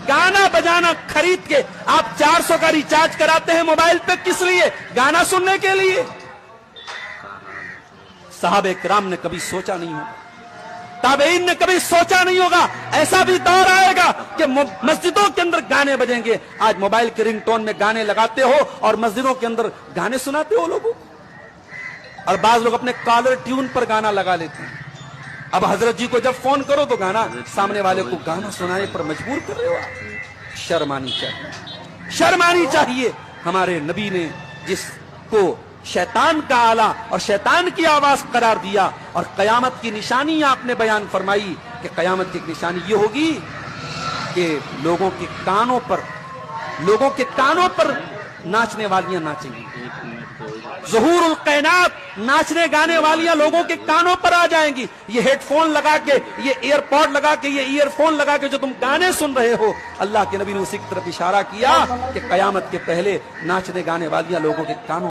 गाना बजाना खरीद के आप 400 का रिचार्ज कराते हैं मोबाइल पे, किस लिए? गाना सुनने के लिए। साहबे किराम ने कभी सोचा नहीं होगा, ताबेईन ने कभी सोचा नहीं होगा ऐसा भी दौर आएगा कि मस्जिदों के अंदर गाने बजेंगे। आज मोबाइल के रिंगटोन में गाने लगाते हो और मस्जिदों के अंदर गाने सुनाते हो लोगों को, और बाज लोग अपने कॉलर ट्यून पर गाना लगा लेते हैं। अब हजरत जी को जब फोन करो तो गाना, सामने वाले को गाना सुनाने पर मजबूर कर रहे हो आप। शर्म आनी चाहिए, शर्म आनी चाहिए। हमारे नबी ने जिसको शैतान का आला और शैतान की आवाज करार दिया, और कयामत की निशानी आपने बयान फरमाई कि कयामत की निशानी ये होगी कि लोगों के कानों पर नाचने वालियां नाचेंगी। ज़ुहूरुल कैनात, नाचने गाने वालियां लोगों के कानों पर आ जाएंगी। ये हेडफोन लगा के, ये एयरपॉड लगा के, ये ईयरफोन लगा के जो तुम गाने सुन रहे हो, अल्लाह के नबी ने उसी की तरफ इशारा किया कि कयामत के पहले नाचने गाने वालियां लोगों के कानों